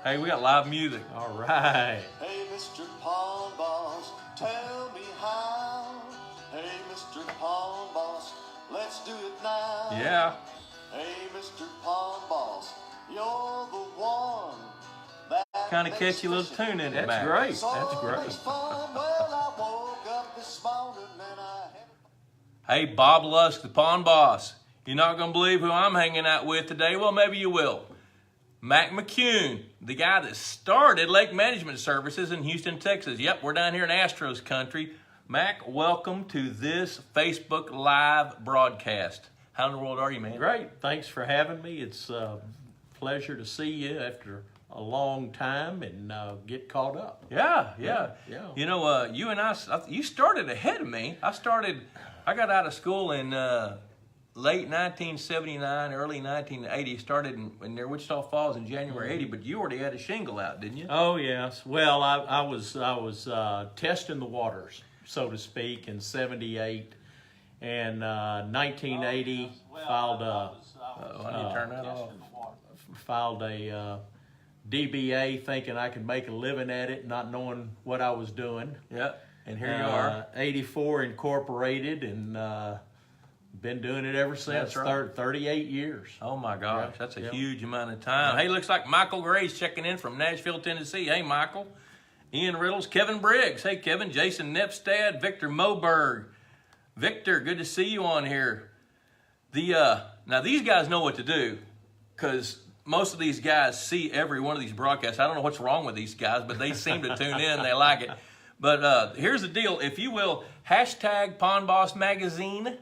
Hey, we got live music. All right. Hey, Mr. Pond Boss, tell me how. Hey, Mr. Pond Boss, let's do it now. Yeah. Hey, Mr. Pond Boss, you're the one that Kind of catchy little tune in it, That's Mac. great. so That's great. much fun. Well, I woke up this morning and I had... Hey, Bob Lusk, the Pond Boss. You're not going to believe who I'm hanging out with today? Well, maybe you will. Mac McCune, the guy that started Lake Management Services in Houston, Texas. Yep, we're down here in Astros country. Mac, welcome to this Facebook Live broadcast. How in the world are you, man? Great. Thanks for having me. It's a pleasure to see you after a long time and get caught up. Yeah. Yeah. You know, you and I, you started ahead of me. I got out of school in late 1979, early 1980. Started in near Wichita Falls in January '80, but you already had a shingle out, didn't you? Oh yes. Well, I was testing the waters, so to speak, in '78, and 1980 filed a I need to turn that off. filed a DBA, thinking I could make a living at it, not knowing what I was doing. Yep. And here you are. 84 incorporated, and been doing it ever since. That's right. 38 years. Oh my gosh, Yeah, that's a yeah. huge amount of time. Hey, looks like Michael Gray's checking in from Nashville, Tennessee. Hey, Michael. Ian Riddles, Kevin Briggs. Hey, Kevin. Jason Nepstad, Victor Moberg. Victor, good to see you on here. Now these guys know what to do, because most of these guys see every one of these broadcasts. I don't know what's wrong with these guys, but they seem to tune in. They like it. But here's the deal. If you will, hashtag Pond Boss Magazine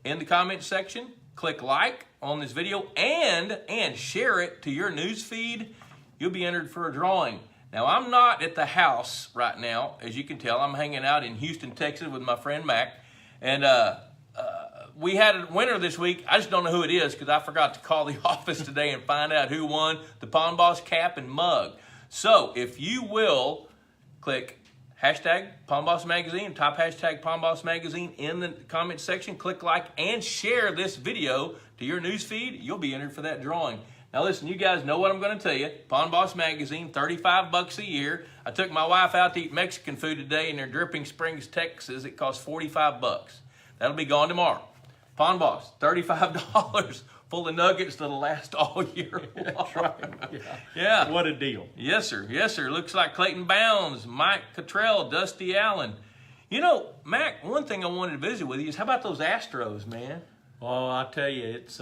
in the comment section. Click like on this video and share it to your news feed. You'll be entered for a drawing. Now, I'm not at the house right now. As you can tell, I'm hanging out in Houston, Texas with my friend Mac. And we had a winner this week. I just don't know who it is because I forgot to call the office today and find out who won the Pond Boss cap and mug. So if you will click hashtag Pond Boss Magazine, type hashtag Pond Boss Magazine in the comment section, click like and share this video to your news feed, you'll be entered for that drawing. Now listen, you guys know what I'm going to tell you. Pond Boss Magazine, $35 a year. I took my wife out to eat Mexican food today in their Dripping Springs, Texas. It costs $45. That'll be gone tomorrow. Pond Boss, $35, full of nuggets that'll last all year long. That's right. Yeah. What a deal. Yes, sir. Yes, sir. Looks like Clayton Bounds, Mike Cottrell, Dusty Allen. You know, Mac, one thing I wanted to visit with you is how about those Astros, man? Well, I tell you, it's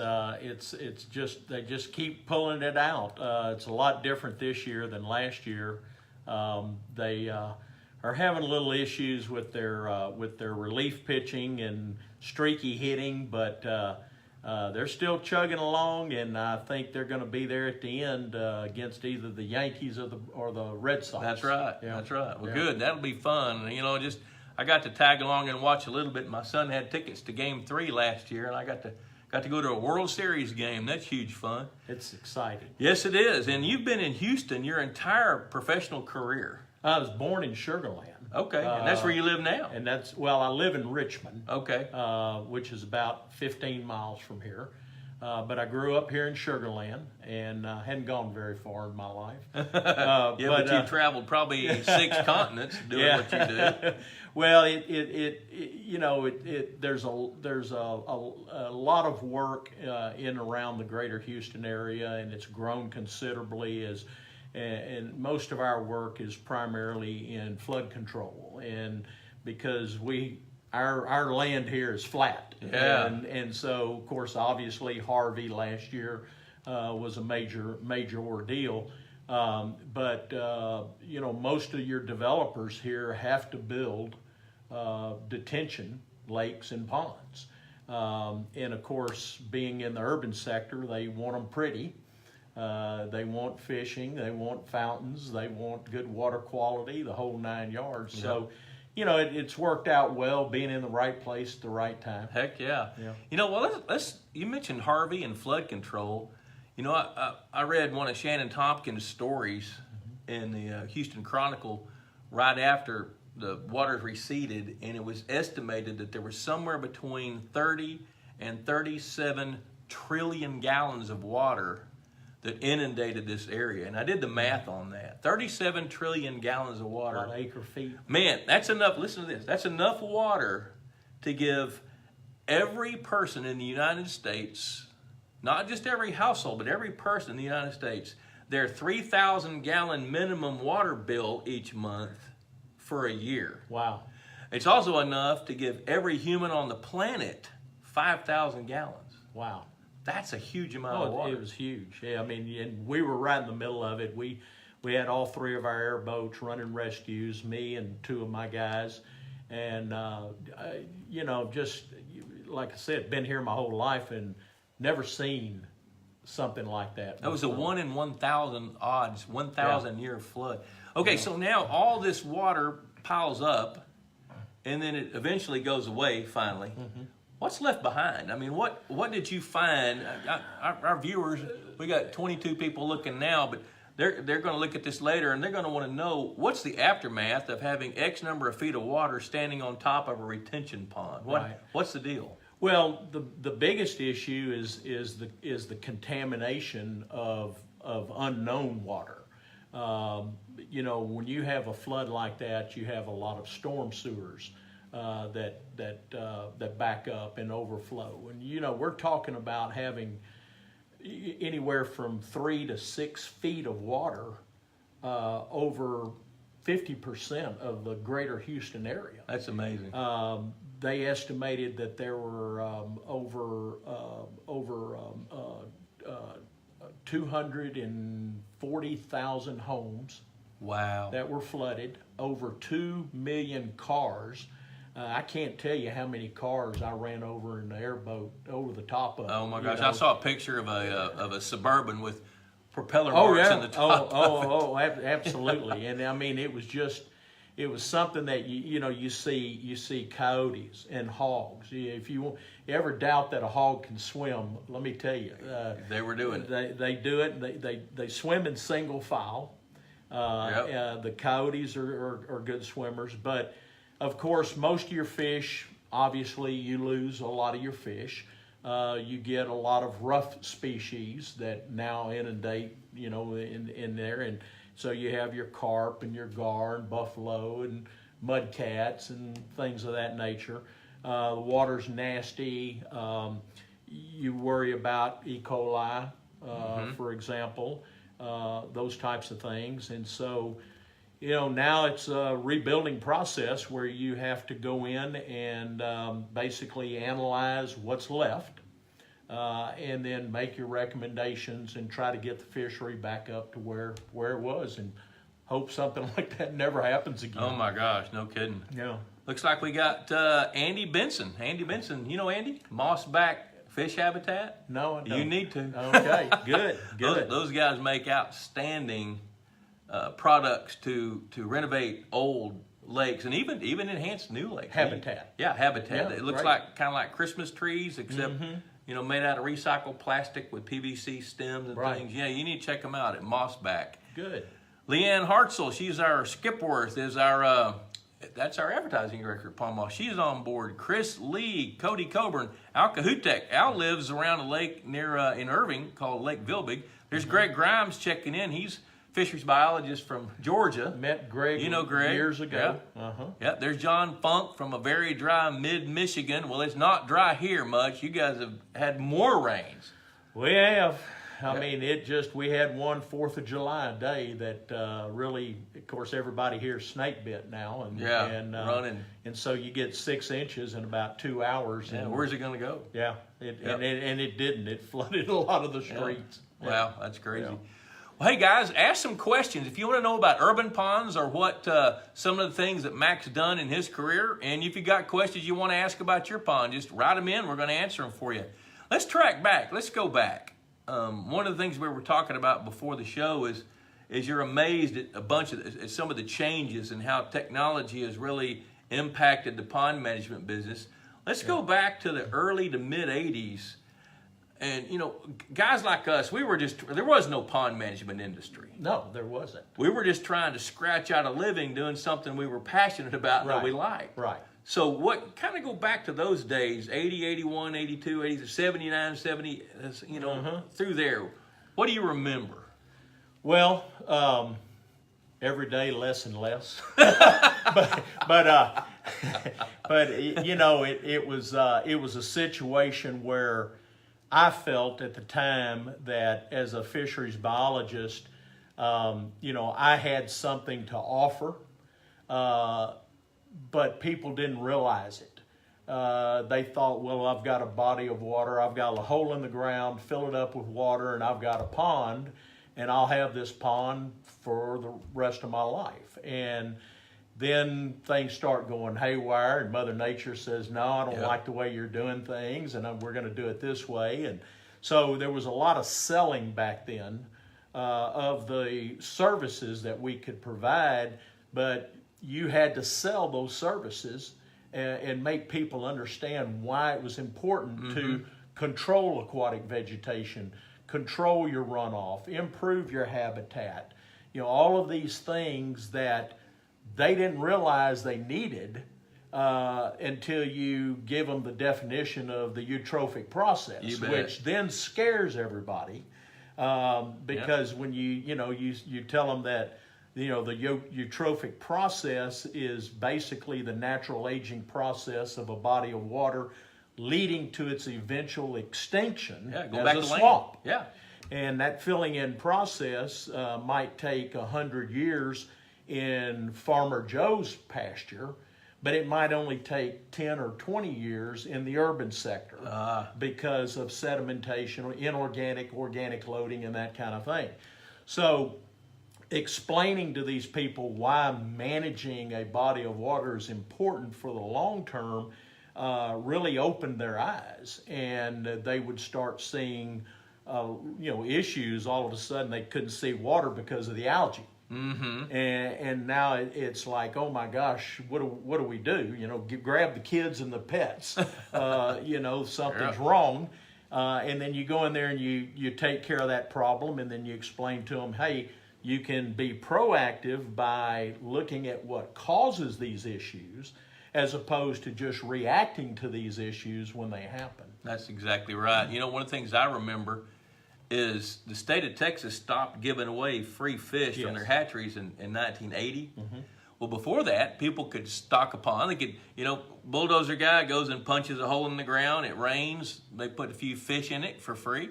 just they just keep pulling it out. It's a lot different this year than last year. They are having little issues with their relief pitching and streaky hitting, but they're still chugging along, and I think they're going to be there at the end against either the Yankees or the Red Sox. That's right. Yeah. That's right. Well, Yeah. good. That'll be fun. You know, I got to tag along and watch a little bit. My son had tickets to Game 3 last year, and I got to go to a World Series game. That's huge fun. It's exciting. Yes, it is. And you've been in Houston your entire professional career. I was born in Sugar Land. Okay, and that's where you live now. And I live in Richmond. Okay. Which is about 15 miles from here. But I grew up here in Sugar Land and hadn't gone very far in my life. But you traveled probably 6 continents doing what you do. Well, there's a lot of work in and around the greater Houston area, and it's grown considerably and most of our work is primarily in flood control, and because our land here is flat. Yeah. And so, of course, obviously Harvey last year was a major ordeal. But most of your developers here have to build detention lakes and ponds. And of course, being in the urban sector, they want them pretty. They want fishing, they want fountains, they want good water quality, the whole 9 yards. So, it's worked out well being in the right place at the right time. Heck yeah. Yeah. Well, you mentioned Harvey and flood control. I read one of Shannon Tompkins' stories in the Houston Chronicle right after the waters receded, and it was estimated that there was somewhere between 30 and 37 trillion gallons of water that inundated this area. And I did the math on that. 37 trillion gallons of A water. lot of acre feet. Man, that's enough. Listen to this. That's enough water to give every person in the United States, not just every household, but every person in the United States, their 3,000 gallon minimum water bill each month for a year. Wow. It's also enough to give every human on the planet 5,000 gallons. Wow. That's a huge amount of water. It was huge. Yeah, I mean, and we were right in the middle of it. We had all 3 of our airboats running rescues, me and 2 of my guys. And, you know, just like I said, been here my whole life and never seen something like that. That was a 1 in 1,000 odds, 1,000 year flood. Okay, Yeah. so now all this water piles up and then it eventually goes away finally. Mm-hmm. What's left behind? I mean, what did you find? Our viewers, we got 22 people looking now, but they're going to look at this later and they're going to want to know what's the aftermath of having X number of feet of water standing on top of a retention pond. Right. What's the deal? Well, the biggest issue is the contamination of unknown water. You know, when you have a flood like that, you have a lot of storm sewers that back up and overflow. And you know, we're talking about having anywhere from 3 to 6 feet of water over 50% of the greater Houston area. That's amazing. They estimated that there were over 240,000 homes Wow. that were flooded, over 2 million cars. I can't tell you how many cars I ran over in the airboat over the top of. Oh my you gosh! know. I saw a picture of a Suburban with propeller Oh marks yeah. in the top. Absolutely. And I mean, it was something that you see coyotes and hogs. If you ever doubt that a hog can swim, let me tell you, They were doing it. They do it. They swim in single file. The coyotes are good swimmers, but of course, most of your fish, obviously, you lose a lot of your fish. You get a lot of rough species that now inundate, in there, and so you have your carp and your gar and buffalo and mudcats and things of that nature. The water's nasty. You worry about E. coli, for example, those types of things, and so. Now it's a rebuilding process where you have to go in and basically analyze what's left and then make your recommendations and try to get the fishery back up to where it was and hope something like that never happens again. Oh my gosh! No kidding. Yeah. Looks like we got Andy Benson. Andy Benson, you know Andy? Mossback Fish Habitat. No, I don't. You need to. Okay, good. Those guys make outstanding products to renovate old lakes and even enhance new lakes. Habitat. Yeah, habitat. Yeah, It looks right. like kind of like Christmas trees, except made out of recycled plastic with PVC stems and Right. things. Yeah, you need to check them out at Mossback. Good. Leanne Hartzell, she's our Skipworth, is our that's our advertising director at Palm Moss. She's on board. Chris Lee, Cody Coburn, Al Cahutek. Al lives around a lake near in Irving called Lake Vilbig. There's Greg Grimes checking in. He's fisheries biologist from Georgia. Met Greg, You know Greg? years ago. Yeah. Yeah, there's John Funk from a very dry mid-Michigan. Well, it's not dry here much. You guys have had more rains. We have. I mean, we had one 4th of July day that really, of course, everybody here is snake bit now. And, running. And so you get 6 inches in about 2 hours. Yeah, and, where's it going to go? Yeah, and it didn't. It flooded a lot of the streets. Yeah. Wow, that's crazy. Yeah. Well, hey guys, ask some questions. If you want to know about urban ponds or what some of the things that Mac's done in his career, and if you got questions you want to ask about your pond, just write them in. We're going to answer them for you. Let's track back. Let's go back. One of the things we were talking about before the show is you're amazed at at some of the changes and how technology has really impacted the pond management business. Let's go back to the early to mid 80s. And, guys like us, there was no pond management industry. No, there wasn't. We were just trying to scratch out a living doing something we were passionate about and that we liked. Right. So go back to those days, 80, 81, 82, 80, 79, 70, through there. What do you remember? Well, every day less and less. but you know, it was a situation where I felt at the time that as a fisheries biologist, you know, I had something to offer, but people didn't realize it. They thought, well, I've got a body of water, I've got a hole in the ground, fill it up with water, and I've got a pond, and I'll have this pond for the rest of my life. And then things start going haywire, and Mother Nature says, no, I don't like the way you're doing things, and we're going to do it this way. And so there was a lot of selling back then of the services that we could provide, but you had to sell those services and make people understand why it was important to control aquatic vegetation, control your runoff, improve your habitat. You know, all of these things that they didn't realize they needed until you give them the definition of the eutrophic process, which then scares everybody because when you tell them that, you know, the eutrophic process is basically the natural aging process of a body of water leading to its eventual extinction as a swamp. Yeah. And that filling in process might take 100 years in Farmer Joe's pasture, but it might only take 10 or 20 years in the urban sector because of sedimentation, inorganic, organic loading, and that kind of thing. So explaining to these people why managing a body of water is important for the long term really opened their eyes, and they would start seeing issues. All of a sudden they couldn't see water because of the algae. And now it's like, oh my gosh, what do we do? You know, grab the kids and the pets. Something's wrong. And then you go in there and you take care of that problem, and then you explain to them, hey, you can be proactive by looking at what causes these issues as opposed to just reacting to these issues when they happen. That's exactly right. You know, one of the things I remember is the state of Texas stopped giving away free fish from their hatcheries in 1980. Well, before that, people could stock a pond. They could, bulldozer guy goes and punches a hole in the ground. It rains. They put a few fish in it for free.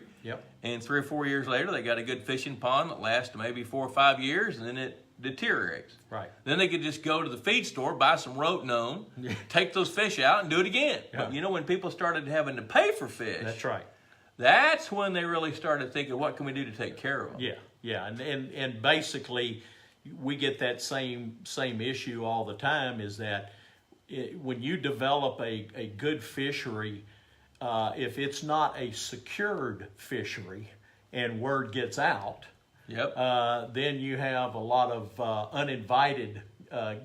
And 3 or 4 years later, they got a good fishing pond that lasts maybe 4 or 5 years, and then it deteriorates. Then they could just go to the feed store, buy some rotenone, take those fish out, and do it again. But when people started having to pay for fish, that's when they really started thinking, what can we do to take care of them? And basically, we get that same issue all the time, is that when you develop a good fishery, if it's not a secured fishery and word gets out, then you have a lot of uninvited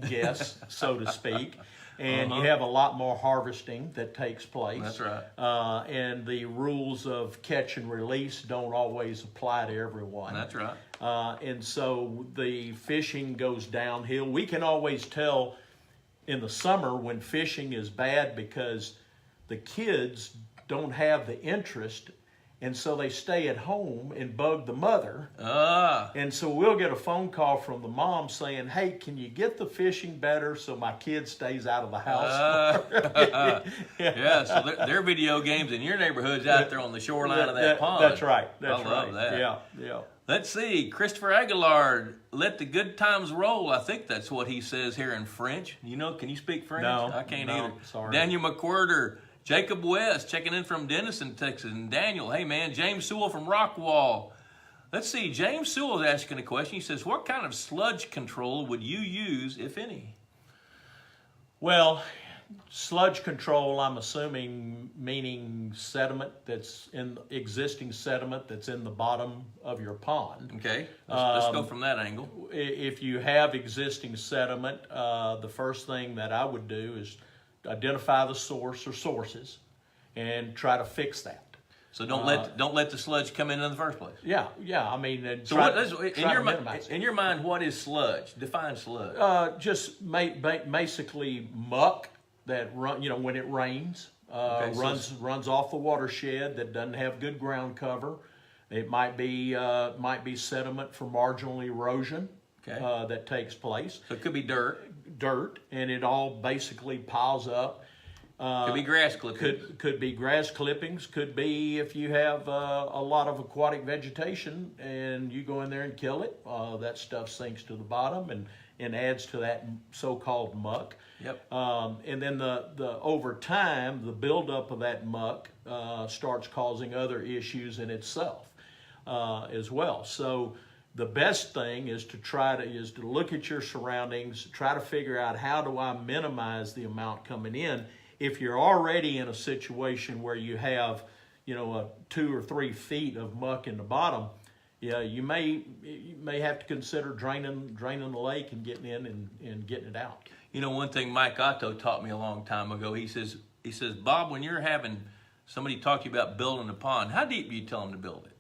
guests, so to speak, and you have a lot more harvesting that takes place. That's right. And the rules of catch and release don't always apply to everyone. That's right. And so the fishing goes downhill. We can always tell in the summer when fishing is bad because the kids don't have the interest, and so they stay at home and bug the mother. And so we'll get a phone call from the mom saying, hey, can you get the fishing better so my kid stays out of the house? So their video games in your neighborhood's out there on the shoreline of that pond. That's right. I love that. Yeah. Let's see. Christopher Aguilar, let the good times roll. I think that's what he says here in French. Can you speak French? No. I can't either. Sorry. Daniel McWhirter, Jacob West checking in from Denison, Texas. And Daniel, hey man, James Sewell from Rockwall. Let's see, James Sewell is asking a question. He says, what kind of sludge control would you use, if any? Well, sludge control, I'm assuming, meaning sediment that's in existing sediment that's in the bottom of your pond. Okay, let's go from that angle. If you have existing sediment, the first thing that I would do is identify the source or sources and try to fix that. So don't let the sludge come in the first place. I mean, so in your mind, what is sludge? Define sludge. Just basically muck that when it rains, runs off the watershed that doesn't have good ground cover. It might be sediment from marginal erosion that takes place. So it could be dirt. Dirt, and it all basically piles up. Could be grass clippings. Could be grass clippings. Could be if you have a lot of aquatic vegetation and you go in there and kill it, that stuff sinks to the bottom and adds to that so-called muck. Yep. And then the over time, the buildup of that muck starts causing other issues in itself as well. So the best thing is to look at your surroundings, try to figure out how do I minimize the amount coming in. If you're already in a situation where you have, a 2 or 3 feet of muck in the bottom, you may have to consider draining the lake and getting in and getting it out. One thing Mike Otto taught me a long time ago, he says, Bob, when you're having somebody talk to you about building a pond, how deep do you tell them to build it?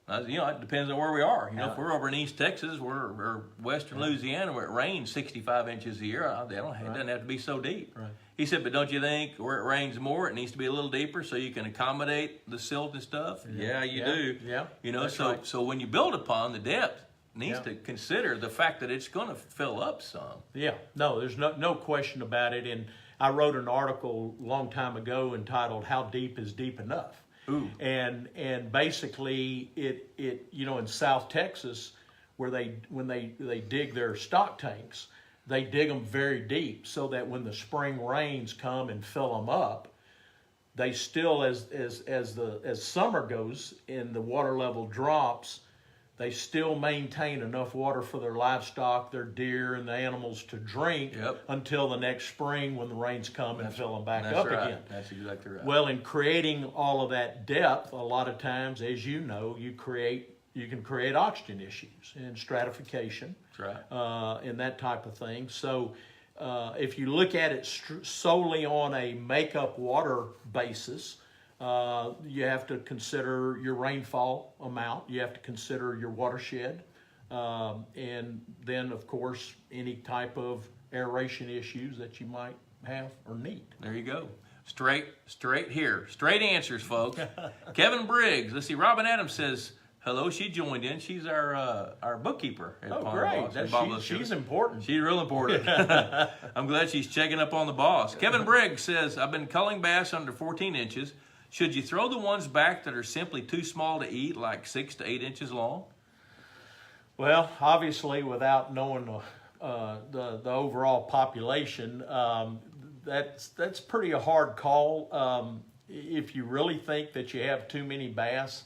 It depends on where we are. If we're over in East Texas or Western Louisiana where it rains 65 inches a year, it doesn't have to be so deep. Right. He said, but don't you think where it rains more, it needs to be a little deeper so you can accommodate the silt and stuff? Yeah, you do. Yeah. So when you build a pond, the depth needs to consider the fact that it's going to fill up some. Yeah, no, there's no question about it. And I wrote an article a long time ago entitled "How Deep is Deep Enough?" Ooh. And basically it in South Texas where when they dig their stock tanks, they dig them very deep so that when the spring rains come and fill them up, they still as summer goes and the water level drops, they still maintain enough water for their livestock, their deer and the animals to drink until the next spring when the rains come and fill them back up again. That's exactly right. Well, in creating all of that depth, a lot of times, as you know, you can create oxygen issues and stratification. That's right. And that type of thing. So if you look at it solely on a makeup water basis, you have to consider your rainfall amount. You have to consider your watershed. And then, of course, any type of aeration issues that you might have or need. There you go. Straight here. Straight answers, folks. Kevin Briggs. Let's see. Robin Adams says, hello. She joined in. She's our bookkeeper. At Pond Boss. She's important. She's real important. I'm glad she's checking up on the boss. Kevin Briggs says, I've been culling bass under 14 inches. Should you throw the ones back that are simply too small to eat, like 6 to 8 inches long? Well, obviously, without knowing the overall population, that's pretty a hard call. If you really think that you have too many bass,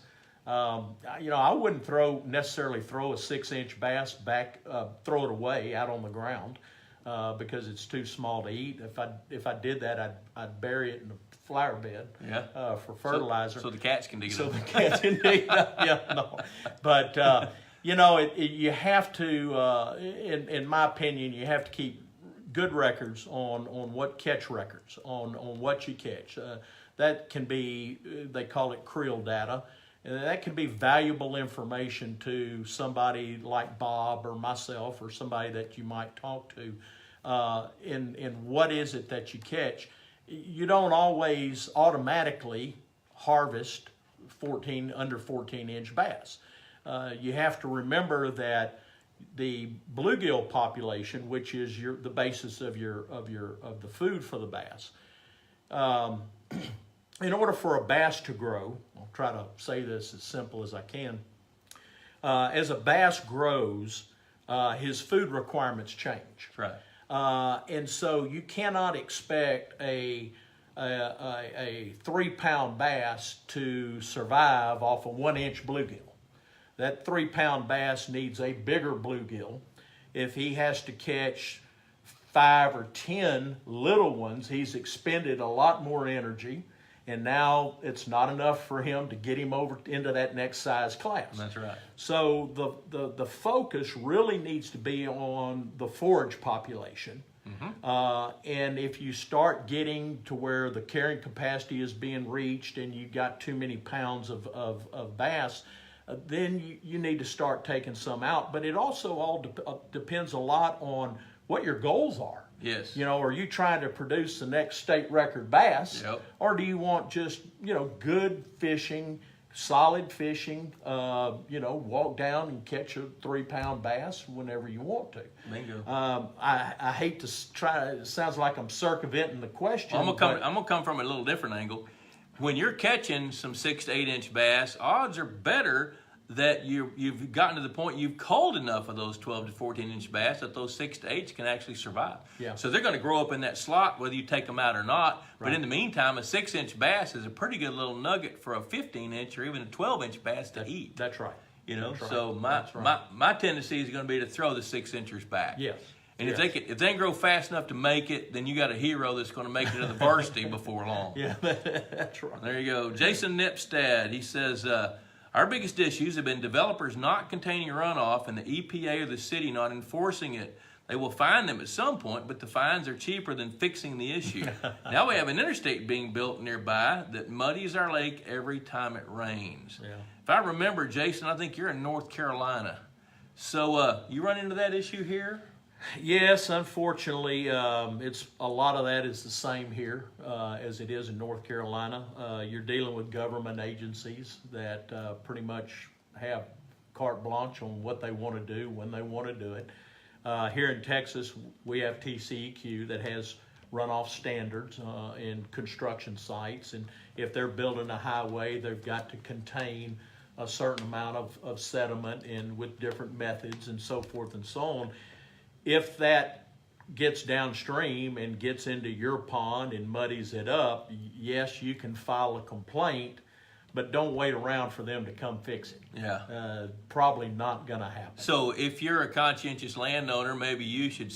I wouldn't necessarily throw a 6-inch bass back, throw it away out on the ground because it's too small to eat. If I did that, I'd bury it in a flower bed for fertilizer. So the cats can dig it up. So the cats can dig it up. Yeah, no. But you have to, in my opinion, you have to keep good records on what catch records, on what you catch. That can be, they call it creel data. And that can be valuable information to somebody like Bob or myself or somebody that you might talk to in what is it that you catch. You don't always automatically harvest under 14-inch bass. You have to remember that the bluegill population, which is the basis of the food for the bass, in order for a bass to grow, I'll try to say this as simple as I can. As a bass grows, his food requirements change. That's right. And so you cannot expect a 3-pound bass to survive off a 1-inch bluegill. That 3-pound bass needs a bigger bluegill. If he has to catch 5 or 10 little ones, he's expended a lot more energy, and now it's not enough for him to get him over into that next size class. That's right. So the focus really needs to be on the forage population. Mm-hmm. And if you start getting to where the carrying capacity is being reached and you've got too many pounds of bass, then you need to start taking some out. But it also all depends a lot on what your goals are. Yes. Are you trying to produce the next state record bass? Yep. Or do you want just, good fishing, solid fishing, walk down and catch a 3-pound bass whenever you want to. Bingo. I hate to try, it sounds like I'm circumventing the question. I'm gonna come from a little different angle. When you're catching some 6 to 8 inch bass, odds are better that you've gotten to the point you've culled enough of those 12 to 14 inch bass that those 6 to 8s can actually survive. Yeah. So they're going to grow up in that slot whether you take them out or not. But in the meantime, a 6 inch bass is a pretty good little nugget for a 15 inch or even a 12 inch bass to eat. That's right. That's right. So That's right. my tendency is going to be to throw the 6 inchers back. Yes. And yes. if they can grow fast enough to make it, then you got a hero that's going to make it to the varsity before long. Yeah, that's right. There you go. Jason Nipstad, he says, our biggest issues have been developers not containing runoff and the EPA or the city not enforcing it. They will fine them at some point, but the fines are cheaper than fixing the issue. Now we have an interstate being built nearby that muddies our lake every time it rains. Yeah. If I remember, Jason, I think you're in North Carolina. So you run into that issue here? Yes, unfortunately, it's a lot of that is the same here as it is in North Carolina. You're dealing with government agencies that pretty much have carte blanche on what they want to do, when they want to do it. Here in Texas, we have TCEQ that has runoff standards in construction sites, and if they're building a highway, they've got to contain a certain amount of sediment and with different methods and so forth and so on. If that gets downstream and gets into your pond and muddies it up, yes, you can file a complaint, but don't wait around for them to come fix it. Yeah. Probably not going to happen. So if you're a conscientious landowner, maybe you should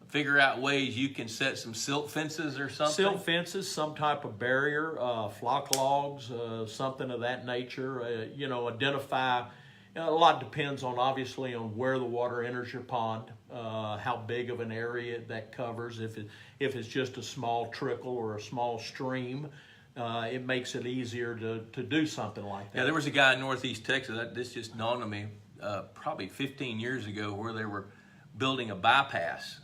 figure out ways you can set some silt fences or something. Silt fences, some type of barrier, flock logs, something of that nature. Identify. A lot depends on, obviously, on where the water enters your pond, how big of an area that covers. If it's just a small trickle or a small stream, it makes it easier to do something like that. Yeah, there was a guy in Northeast Texas, this just dawned on me, probably 15 years ago, where they were building a bypass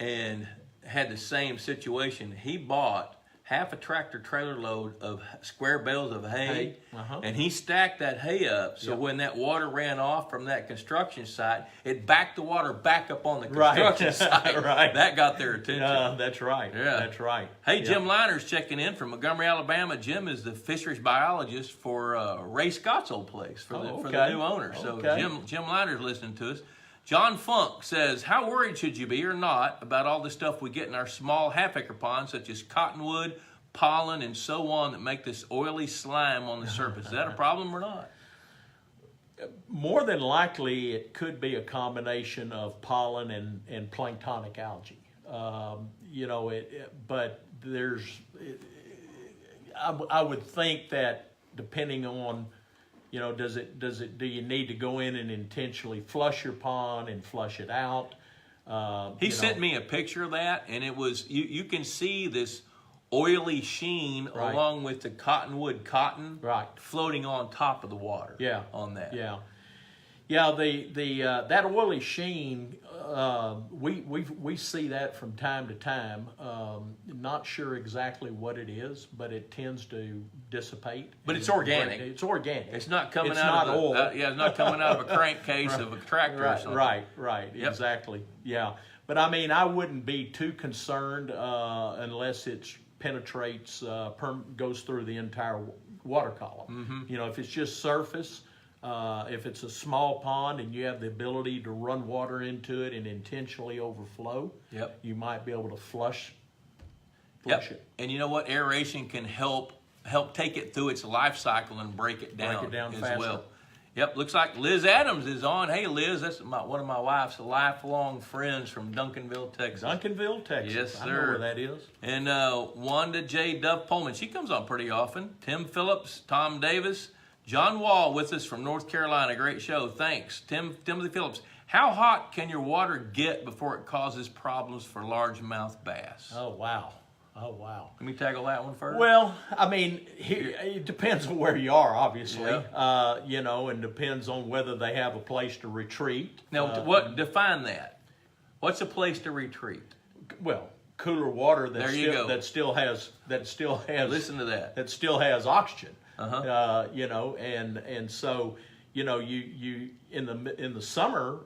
and had the same situation. He bought half a tractor trailer load of square bales of hay, and he stacked that hay up so when that water ran off from that construction site, it backed the water back up on the construction site. Right. That got their attention. That's right. Yeah. That's right. Hey, Jim Liner's checking in from Montgomery, Alabama. Jim is the fisheries biologist for Ray Scott's old place for the new owner. So Jim Liner's listening to us. John Funk says, how worried should you be or not about all the stuff we get in our small half-acre ponds, such as cottonwood, pollen, and so on, that make this oily slime on the surface? Is that a problem or not? More than likely, it could be a combination of pollen and planktonic algae. But I would think that depending on, do you need to go in and intentionally flush your pond and flush it out? He sent me a picture of that, and it was, you can see this oily sheen along with the cottonwood cotton floating on top of the water on that. Yeah, that oily sheen, we see that from time to time. Not sure exactly what it is, but it tends to dissipate. But it's organic. It's organic. It's not coming it's out not of oil. It's not coming out of a crankcase of a tractor or something. Right. Yep. Exactly. Yeah. But I mean, I wouldn't be too concerned unless it penetrates, goes through the entire water column. If it's just surface. If it's a small pond and you have the ability to run water into it and intentionally overflow, you might be able to flush it. And you know what? Aeration can help take it through its life cycle and break it down as faster. well. Yep, looks like Liz Adams is on. Hey, Liz, that's one of my wife's lifelong friends from Duncanville, Texas. Duncanville, Texas. Yes, sir. I know where that is. And Wanda J. Duff Pullman, she comes on pretty often. Tim Phillips, Tom Davis, John Wall with us from North Carolina. Great show. Thanks. Timothy Phillips. How hot can your water get before it causes problems for largemouth bass? Oh, wow. Let me tackle that one first. Well, I mean, it depends on where you are, obviously. And depends on whether they have a place to retreat. Now, define that? What's a place to retreat? Well, cooler water that still has Listen to that. That still has oxygen. You know, and so, you know, you in the summer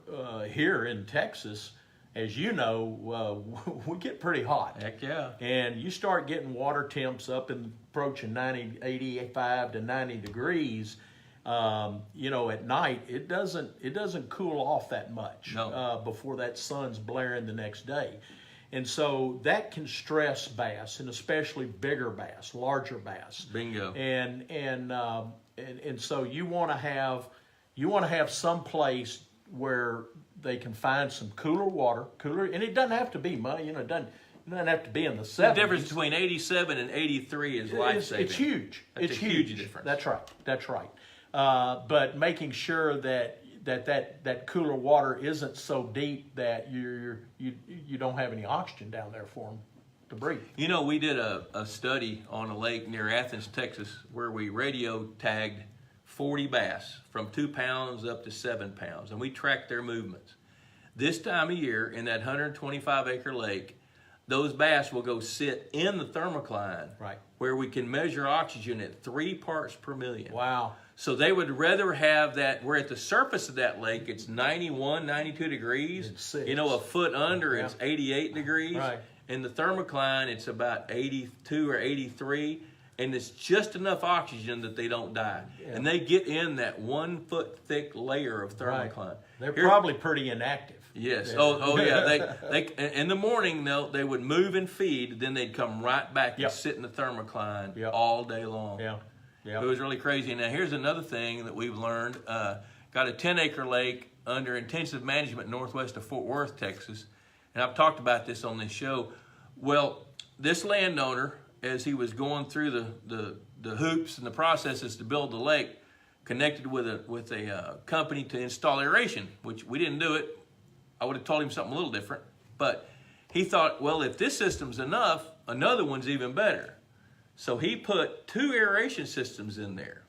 here in Texas, as you know, we get pretty hot. Heck yeah. And you start getting water temps up and approaching 90, 85 to 90 degrees. You know, at night it doesn't cool off that much before that sun's blaring the next day, and so that can stress bass, and especially bigger bass, larger bass. Bingo. And so you want to have some place where they can find some cooler, and it doesn't have to be mud. You know, it doesn't have to be in the 70s. The difference between 87 and 83 is life-saving. It's huge. It's a huge difference. That's right. But making sure that cooler water isn't so deep that you don't have any oxygen down there for them to breathe. You know, we did a study on a lake near Athens, Texas, where we radio tagged 40 bass from 2 pounds up to 7 pounds, and we tracked their movements. This time of year in that 125-acre lake, those bass will go sit in the thermocline, right, where we can measure oxygen at 3 parts per million. Wow. So they would rather have that, where at the surface of that lake, it's 91, 92 degrees. You know, a foot under, it's 88 degrees. Right. In the thermocline, it's about 82 or 83. And it's just enough oxygen that they don't die. Yeah. And they get in that 1 foot thick layer of thermocline. Right. They're probably pretty inactive. Yes. Oh yeah. They in the morning they would move and feed, then they'd come right back and sit in the thermocline all day long. Yeah. It was really crazy. Now here's another thing that we've learned. Got a 10-acre lake under intensive management northwest of Fort Worth, Texas. And I've talked about this on this show. Well, this landowner, as he was going through the hoops and the processes to build the lake, connected with a company to install aeration, which we didn't do it. I would have told him something a little different. But he thought, well, if this system's enough, another one's even better. So he put 2 aeration systems in there.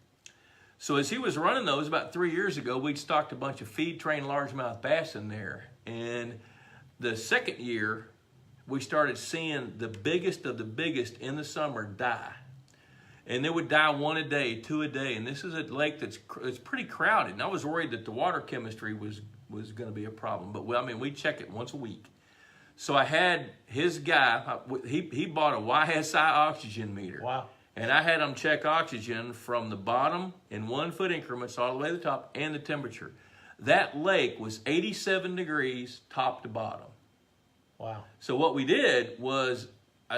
So as he was running those about 3 years ago, we'd stocked a bunch of feed-trained largemouth bass in there. And the second year, we started seeing the biggest of the biggest in the summer die. And they would die 1 a day, 2 a day. And this is a lake that's pretty crowded. And I was worried that the water chemistry was going to be a problem. But we check it once a week. So I had his guy, he bought a YSI oxygen meter. Wow. And I had him check oxygen from the bottom in 1 foot increments all the way to the top, and the temperature. That lake was 87 degrees top to bottom. Wow. So what we did was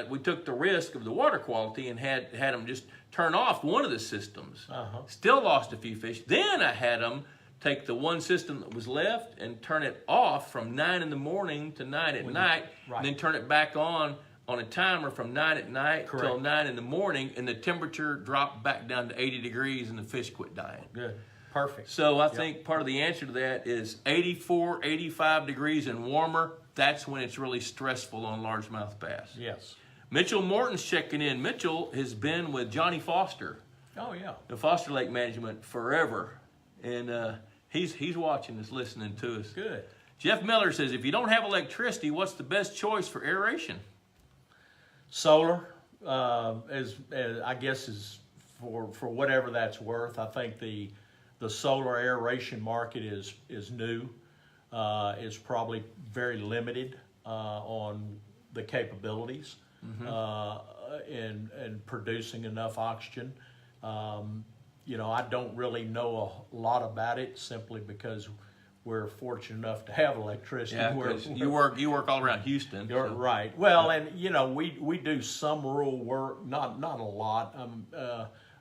we took the risk of the water quality and had them just turn off one of the systems. Still lost a few fish. Then I had them take the one system that was left and turn it off from 9 in the morning to 9 at night, and then turn it back on a timer from 9 at night till 9 in the morning, and the temperature dropped back down to 80 degrees and the fish quit dying. Good. Perfect. So I think part of the answer to that is 84, 85 degrees and warmer. That's when it's really stressful on largemouth bass. Yes. Mitchell Morton's checking in. Mitchell has been with Johnny Foster. Oh, yeah. The Foster Lake Management forever. And he's watching us, listening to us. Good. Jeff Miller says, if you don't have electricity, what's the best choice for aeration? Solar, as I guess, is for whatever that's worth. I think the solar aeration market is new. Is probably very limited on the capabilities in producing enough oxygen. You know, I don't really know a lot about it simply because we're fortunate enough to have electricity. Yeah, you work all around Houston. You're right. Well, and you know, we do some rural work, not a lot.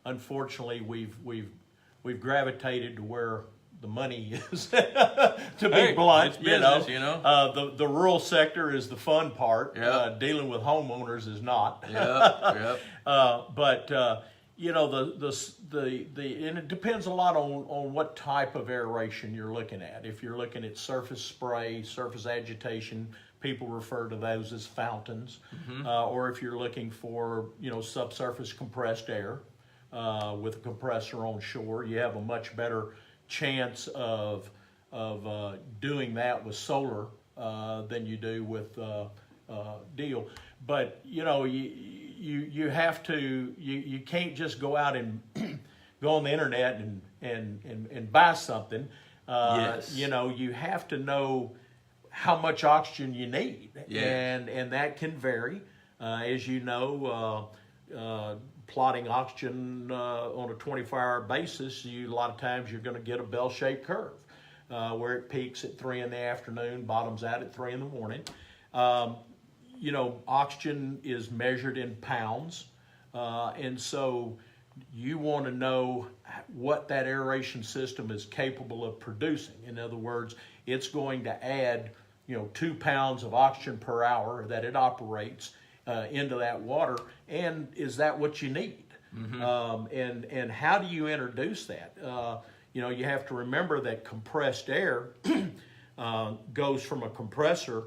Unfortunately, we've gravitated to where the money is, to be blunt. It's business, you know. The rural sector is the fun part. Yep. Dealing with homeowners is not. Yep. But you know, and it depends a lot on what type of aeration you're looking at. If you're looking at surface spray, surface agitation, people refer to those as fountains. Or if you're looking for, you know, subsurface compressed air with a compressor on shore, you have a much better chance of doing that with solar than you do with deal. But you know, you have to, you can't just go out and go on the internet and buy something. Yes. You know, you have to know how much oxygen you need, Yes. and that can vary. As you know, plotting oxygen on a 24-hour basis, a lot of times you're going to get a bell-shaped curve where it peaks at 3 in the afternoon, bottoms out at 3 in the morning. You know, oxygen is measured in pounds, and so you want to know what that aeration system is capable of producing. In other words, it's going to add, 2 pounds of oxygen per hour that it operates into that water, and is that what you need? And how do you introduce that? You have to remember that compressed air goes from a compressor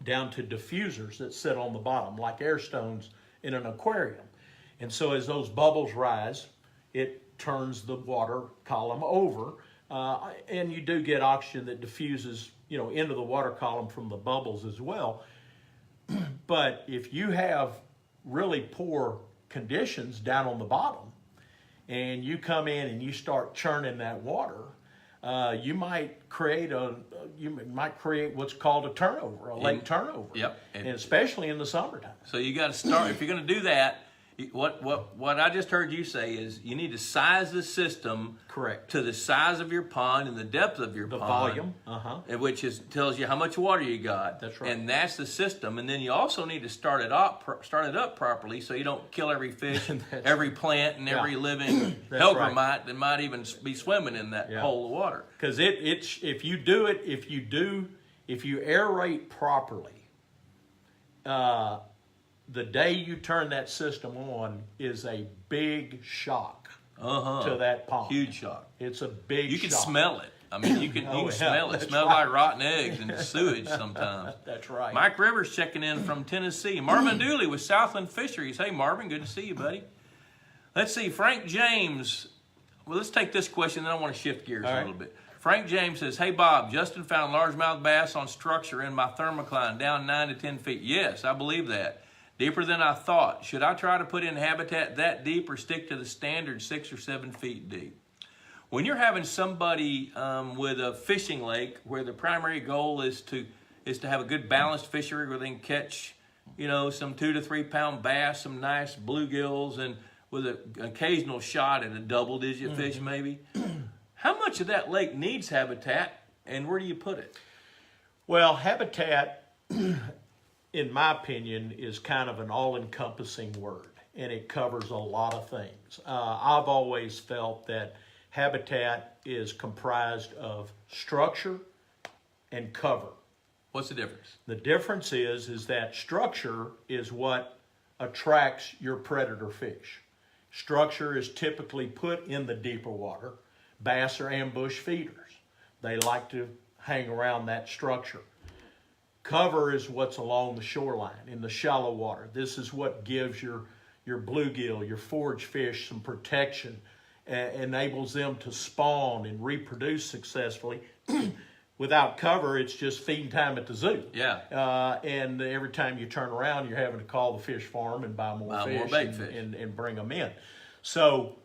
down to diffusers that sit on the bottom, like air stones in an aquarium. And so as those bubbles rise, it turns the water column over, and you do get oxygen that diffuses, into the water column from the bubbles as well. But if you have really poor conditions down on the bottom, and you come in and you start churning that water, you might create what's called a turnover, a lake turnover. Yep. And especially in the summertime. So you got to start, if you're going to do that, what I just heard you say is you need to size the system Correct. to the size of your pond and the depth of your The pond. volume. Which tells you how much water you got. That's right. And that's the system. And then you also need to start it up properly so you don't kill every fish, every plant, and every living helgramite that might even be swimming in that hole of water. Because if you aerate properly, the day you turn that system on is a big shock to that pond. Huge shock. It's a big shock. You can smell it. I mean, you can smell it. It that's smells right. like rotten eggs and sewage sometimes. That's right. Mike Rivers checking in from Tennessee. Marvin Dooley with Southland Fisheries. Hey, Marvin, good to see you, buddy. Let's see, Frank James. Well, let's take this question, then I want to shift gears a little bit. Frank James says, hey, Bob, Justin found largemouth bass on structure in my thermocline down 9 to 10 feet. Yes, I believe that. Deeper than I thought. Should I try to put in habitat that deep or stick to the standard 6 or 7 feet deep? When you're having somebody with a fishing lake where the primary goal is to have a good balanced fishery where they can catch, some 2 to 3 pound bass, some nice bluegills, and with an occasional shot at a double-digit fish maybe, how much of that lake needs habitat, and where do you put it? Well, habitat, in my opinion, is kind of an all-encompassing word, and it covers a lot of things. I've always felt that habitat is comprised of structure and cover. What's the difference? The difference is that structure is what attracts your predator fish. Structure is typically put in the deeper water. Bass are ambush feeders. They like to hang around that structure. Cover is what's along the shoreline in the shallow water. This is what gives your bluegill, your forage fish some protection, enables them to spawn and reproduce successfully. Without cover, it's just feeding time at the zoo. Yeah. And every time you turn around, you're having to call the fish farm and buy more bait fish. And bring them in. So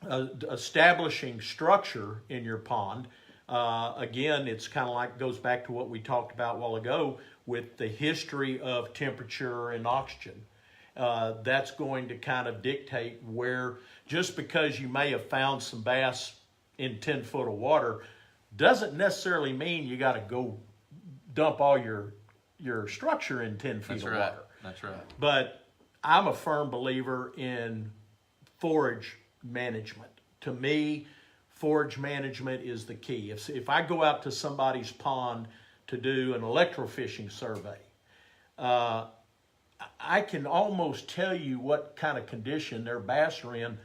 establishing structure in your pond, again, it's kind of like goes back to what we talked about a while ago with the history of temperature and oxygen. That's going to kind of dictate where, just because you may have found some bass in 10 foot of water, doesn't necessarily mean you got to go dump all your structure in 10 feet of water. That's right. But I'm a firm believer in forage management. To me, forage management is the key. If I go out to somebody's pond to do an electrofishing survey, I can almost tell you what kind of condition their bass are in.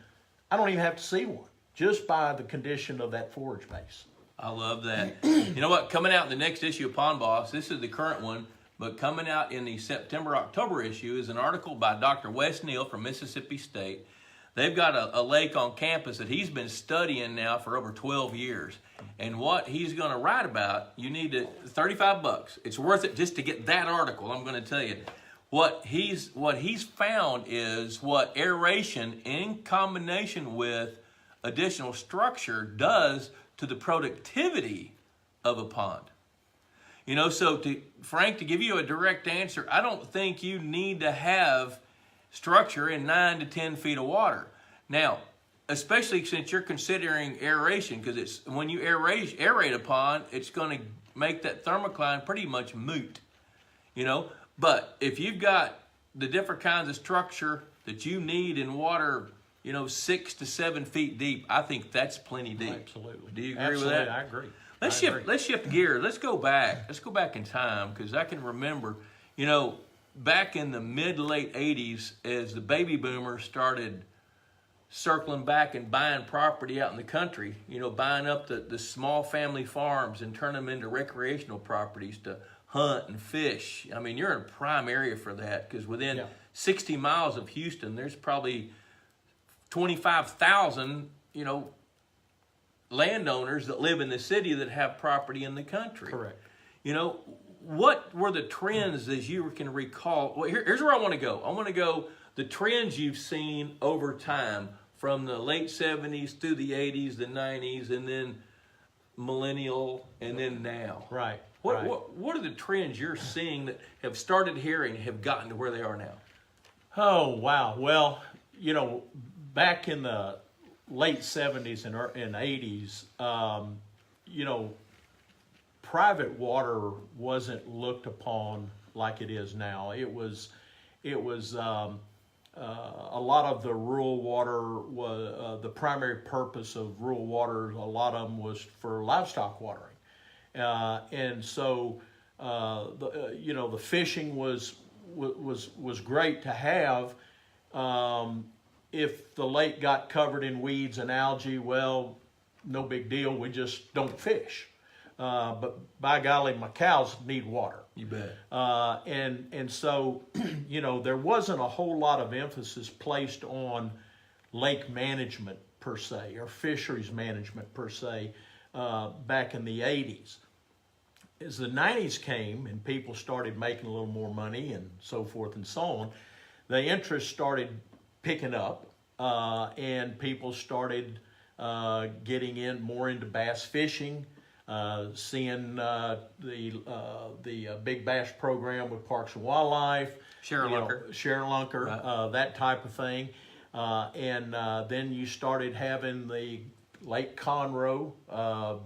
I don't even have to see one, just by the condition of that forage base. I love that. You know what? Coming out in the next issue of Pond Boss, this is the current one, but coming out in the September-October issue is an article by Dr. Wes Neal from Mississippi State. They've got a lake on campus that he's been studying now for over 12 years. And what he's going to write about, you need to, $35. It's worth it just to get that article, I'm going to tell you. What he's found is what aeration in combination with additional structure does to the productivity of a pond. You know, so Frank, to give you a direct answer, I don't think you need to have structure in 9 to 10 feet of water. Now, especially since you're considering aeration, because it's when you aerate a pond, it's going to make that thermocline pretty much moot. You know, but if you've got the different kinds of structure that you need in water, you know, 6 to 7 feet deep, I think that's plenty deep. Absolutely. Do you agree Absolutely, with that? I agree. Let's shift gears. Let's go back. Let's go back in time, because I can remember, you know, back in the mid-late 80s, as the baby boomers started circling back and buying property out in the country, you know, buying up the small family farms and turning them into recreational properties to hunt and fish. I mean, you're in a prime area for that, because within 60 miles of Houston, there's probably 25,000, you know, landowners that live in the city that have property in the country. Correct. You know, what were the trends, as you can recall? Well, here's where I want to go. I want to go the trends you've seen over time from the late 70s through the 80s, the 90s, and then millennial, and then now. Right. What are the trends you're seeing that have started here and have gotten to where they are now? Oh, wow. Well, you know, back in the late 70s and 80s, you know, private water wasn't looked upon like it is now. It was a lot of the rural water was the primary purpose of rural water. A lot of them was for livestock watering, and so you know, the fishing was great to have. If the lake got covered in weeds and algae, well, no big deal. We just don't fish. But by golly, my cows need water. You bet. And so, you know, there wasn't a whole lot of emphasis placed on lake management per se, or fisheries management per se, back in the 80s. As the 90s came and people started making a little more money and so forth and so on, the interest started picking up, and people started getting in more into bass fishing, seeing the Big Bass program with Parks and Wildlife, Share-a-Lunker, right. that type of thing, and then you started having the Lake Conroe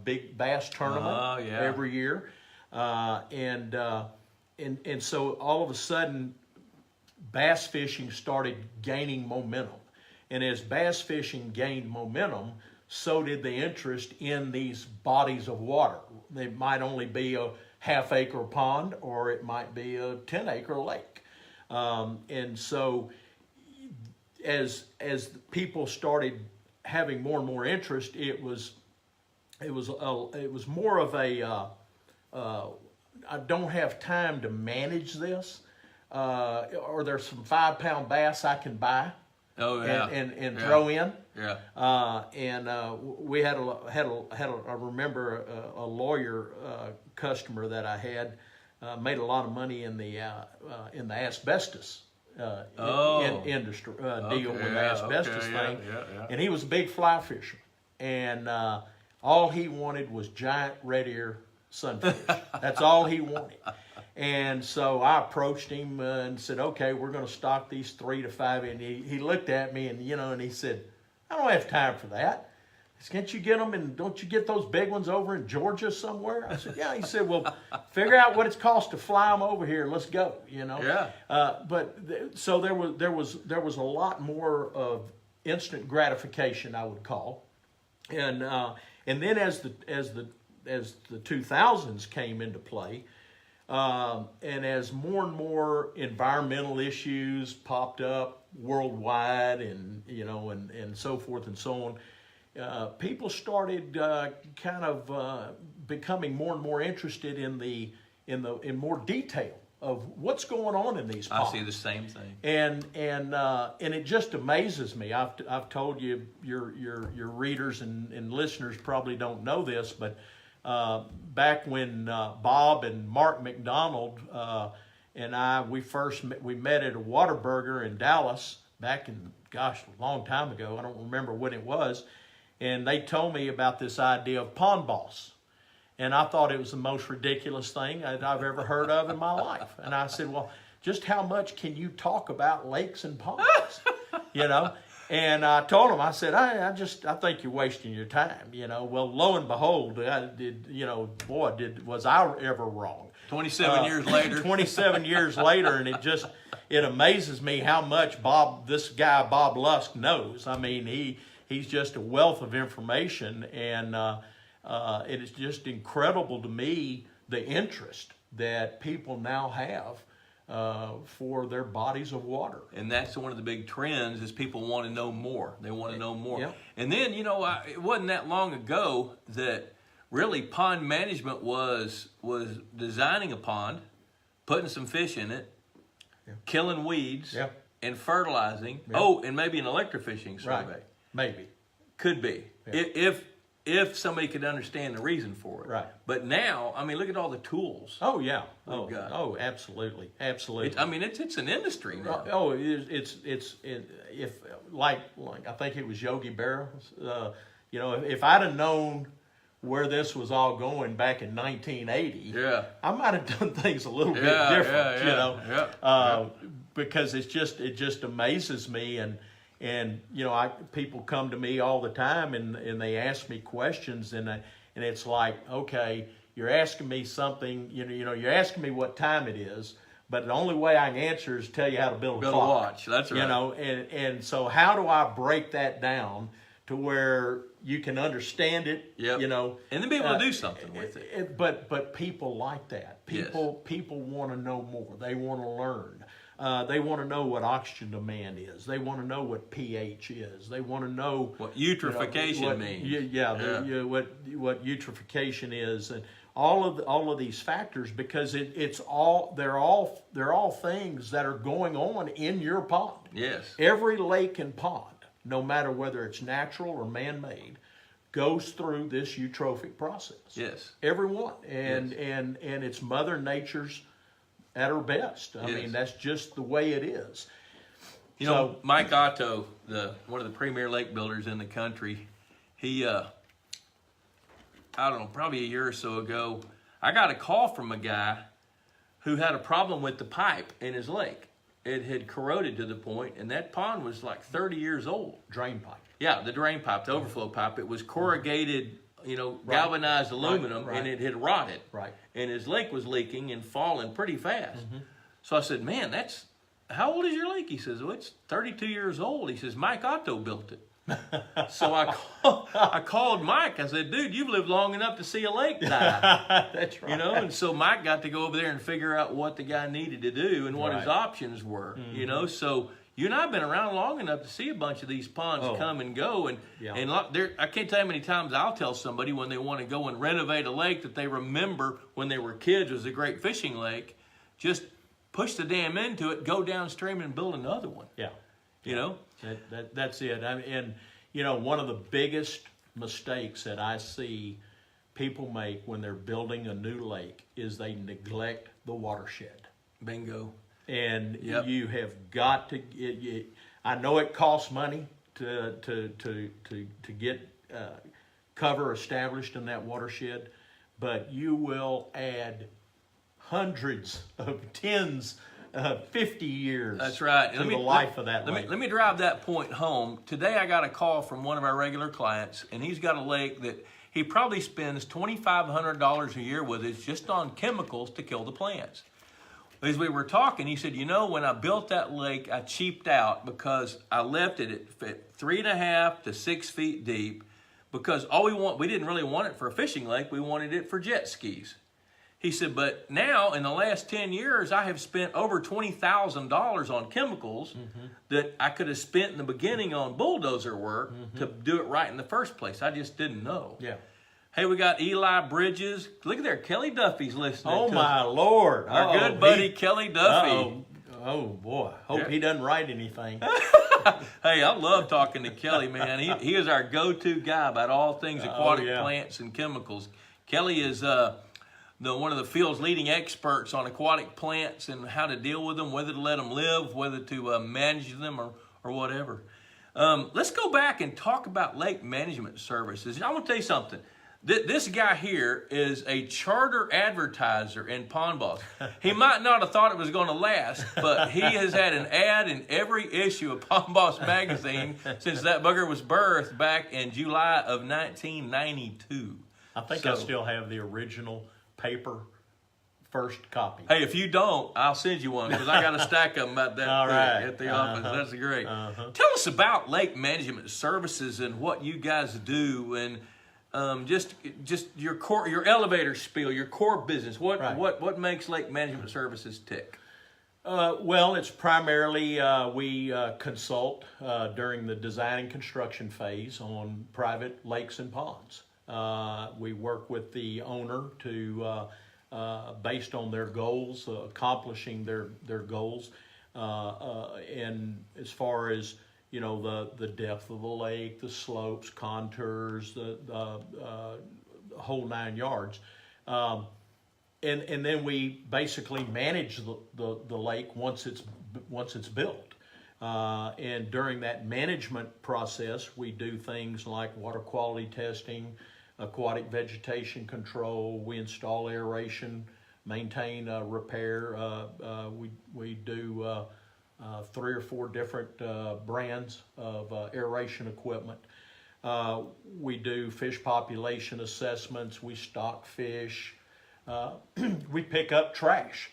Big Bass tournament every year, and so all of a sudden, bass fishing started gaining momentum. And as bass fishing gained momentum, so did the interest in these bodies of water. They might only be a half-acre pond, or it might be a 10-acre lake. And so as people started having more and more interest, it was more of a I don't have time to manage this. Or there's some 5-pound bass I can buy and throw in. Yeah. We had I remember a lawyer customer that I had made a lot of money in the asbestos industry deal with the asbestos thing. And he was a big fly fisher, and all he wanted was giant red ear sunfish. That's all he wanted. And so I approached him and said, okay, we're going to stock these 3 to 5. And he looked at me and, you know, and he said, I don't have time for that. I said, can't you get them, and don't you get those big ones over in Georgia somewhere? I said, yeah. He said, well, figure out what it's cost to fly them over here. Let's go, you know. Yeah. So there was a lot more of instant gratification, I would call. And then as the 2000s came into play, and as more and more environmental issues popped up worldwide, and you know, and so forth and so on, people started kind of becoming more and more interested in more detail of what's going on in these ponds. I see the same thing. And it just amazes me. I've told you, your readers and listeners probably don't know this, but back when Bob and Mark McDonald and we met at a Whataburger in Dallas back in, gosh, a long time ago. I don't remember when it was. and they told me about this idea of pond boss. And I thought it was the most ridiculous thing I've ever heard of in my life. And I said, well, just how much can you talk about lakes and ponds? You know? And I told him, I said, I think you're wasting your time. You know? Well, lo and behold, was I ever wrong? 27 years later. 27 years later, and it amazes me how much this guy, Bob Lusk, knows. I mean, he's just a wealth of information, and it is just incredible to me the interest that people now have for their bodies of water. And that's one of the big trends is people want to know more. They want to know more. Yep. And then, it wasn't that long ago that really pond management was designing a pond, putting some fish in it, killing weeds, and fertilizing. Yep. Oh, and maybe an electrofishing survey. Right. Maybe. Could be. Yeah. If somebody could understand the reason for it. Right. But now, I mean, look at all the tools. Oh, yeah. we've got. Oh, absolutely. Absolutely. It's an industry now. Oh, like I think it was Yogi Berra. If I'd have known where this was all going back in 1980, I might have done things a little bit different. Because it just amazes me, and people come to me all the time and they ask me questions, and it's like, okay, you're asking me something, you're asking me what time it is, but the only way I can answer is tell you how to build a clock. Watch. That's right. And so how do I break that down to where you can understand it? Yep. And then be able to do something with it. But people like that. People want to know more. They want to learn. They want to know what oxygen demand is. They want to know what pH is. They want to know what eutrophication means. What eutrophication is, and all of these factors, because they're all things that are going on in your pond. Yes. Every lake and pond, no matter whether it's natural or man-made, goes through this eutrophic process. Yes. Every one, and it's Mother Nature's at her best. I mean, that's just the way it is. Mike Otto, one of the premier lake builders in the country, he, I don't know, probably a year or so ago, I got a call from a guy who had a problem with the pipe in his lake. It had corroded to the point, and that pond was like 30 years old. Drain pipe. Yeah, the drain pipe, the overflow pipe. It was corrugated, galvanized aluminum, right. and it had rotted. Right. And his lake was leaking and falling pretty fast. Mm-hmm. So I said, man, how old is your lake? He says, well, it's 32 years old. He says, Mike Otto built it. So I called Mike. I said, dude, you've lived long enough to see a lake die. That's right. And so Mike got to go over there and figure out what the guy needed to do and what his options were, So you and I have been around long enough to see a bunch of these ponds come and go. And I can't tell you how many times I'll tell somebody when they want to go and renovate a lake that they remember when they were kids was a great fishing lake, just push the dam into it, go downstream and build another one. Yeah. That's it. One of the biggest mistakes that I see people make when they're building a new lake is they neglect the watershed. Bingo. And you have got to. I know it costs money to get cover established in that watershed, but you will add hundreds of tens. 50 years. That's right. To the life of that lake. Let me drive that point home. Today I got a call from one of our regular clients, and he's got a lake that he probably spends $2,500 a year with. It's just on chemicals to kill the plants. As we were talking, he said, when I built that lake, I cheaped out because I left it at 3.5 to 6 feet deep, because we didn't really want it for a fishing lake. We wanted it for jet skis. He said, but now in the last 10 years, I have spent over $20,000 on chemicals that I could have spent in the beginning on bulldozer work to do it right in the first place. I just didn't know. Yeah. Hey, we got Eli Bridges. Look at there, Kelly Duffy's listening. Oh, my Lord. Our good buddy Kelly Duffy. Oh, boy. Hope he doesn't write anything. Hey, I love talking to Kelly, man. He is our go-to guy about all things aquatic plants and chemicals. Kelly is one of the field's leading experts on aquatic plants and how to deal with them, whether to let them live, whether to manage them or whatever. Let's go back and talk about lake management services. I want to tell you something. This guy here is a charter advertiser in Pond Boss. He might not have thought it was going to last, but he has had an ad in every issue of Pond Boss magazine since that bugger was birthed back in July of 1992. I think I still have the original paper first copy. Hey, if you don't, I'll send you one because I got a stack of them about that All right. at the office. That's great. Tell us about lake management services and what you guys do, and just your elevator spiel, your core business. What makes lake management services tick? Well, it's primarily we consult during the design and construction phase on private lakes and ponds. We work with the owner to based on their goals, accomplishing their goals, and as far as the depth of the lake, the slopes, contours, the whole 9 yards, and then we basically manage the lake once it's built. And during that management process, we do things like water quality testing, aquatic vegetation control. We install aeration, maintain repair. We do 3 or 4 different brands of aeration equipment. We do fish population assessments. We stock fish. We pick up trash.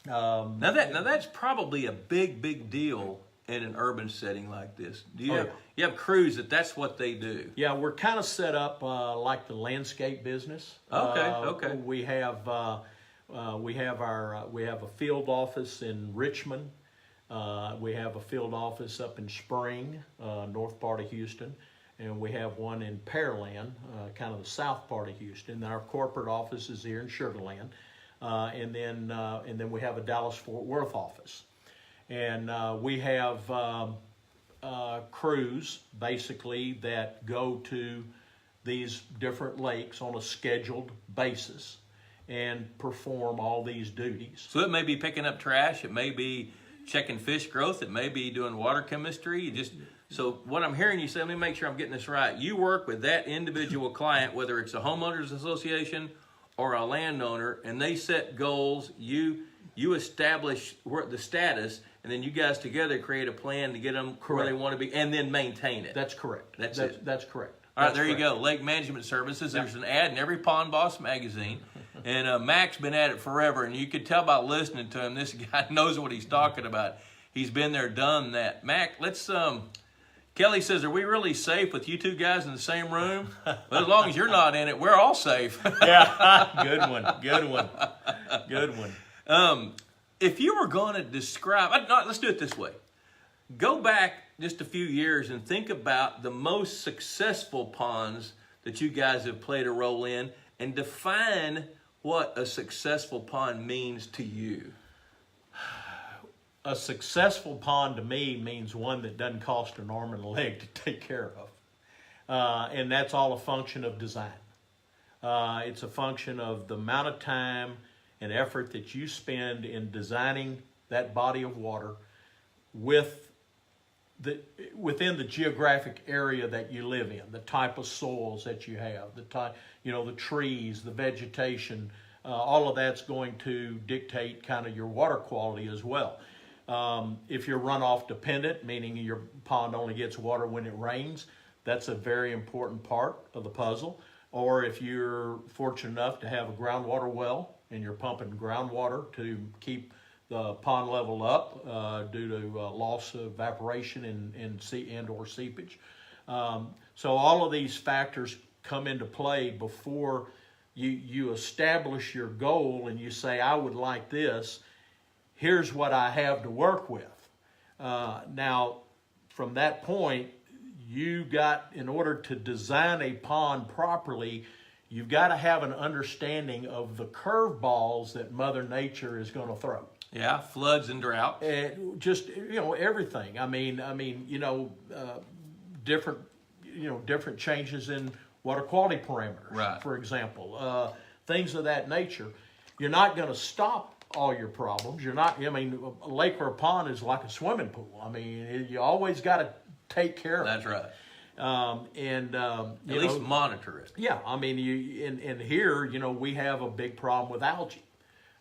Now that's probably a big deal in an urban setting like this. Do you you have crews that's what they do? Yeah, we're kind of set up like the landscape business. Okay. We have a field office in Richmond. We have a field office up in Spring, north part of Houston, and we have one in Pearland, kind of the south part of Houston. And our corporate office is here in Sugar Land, and then we have a Dallas-Fort Worth office, and we have crews basically that go to these different lakes on a scheduled basis and perform all these duties. So it may be picking up trash. It may be checking fish growth. It may be doing water chemistry. So what I'm hearing you say, let me make sure I'm getting this right. You work with that individual client, whether it's a homeowners association or a landowner, and they set goals. You establish the status, and then you guys together create a plan to get them where they want to be, and then maintain it. That's correct. That's correct. All right, there you go. Lake Management Services. There's an ad in every Pond Boss magazine. And Mac's been at it forever, and you could tell by listening to him, this guy knows what he's talking about. He's been there, done that. Mac, let's, Kelly says, are we really safe with you two guys in the same room? Well, as long as you're not in it, we're all safe. Yeah, good one. If you were going to describe, let's do it this way. Go back just a few years and think about the most successful ponds that you guys have played a role in, and define what a successful pond means to you. A successful pond to me means one that doesn't cost an arm and a leg to take care of. And that's all a function of design. It's a function of the amount of time and effort that you spend in designing that body of water within the geographic area that you live in, the type of soils that you have, the type, the trees, the vegetation, all of that's going to dictate kind of your water quality as well. If you're runoff dependent, meaning your pond only gets water when it rains, that's a very important part of the puzzle. Or if you're fortunate enough to have a groundwater well and you're pumping groundwater to keep the pond level up due to loss of evaporation and or seepage. So all of these factors come into play before you establish your goal and you say, I would like this. Here's what I have to work with. Now, from that point, in order to design a pond properly, you've got to have an understanding of the curveballs that Mother Nature is going to throw. Yeah, floods and droughts. Just everything. Different changes in water quality parameters. Right. For example, things of that nature. You're not going to stop all your problems. A lake or a pond is like a swimming pool. You always got to take care of That's it. right. At least monitor it. Yeah, I mean, in here, we have a big problem with algae.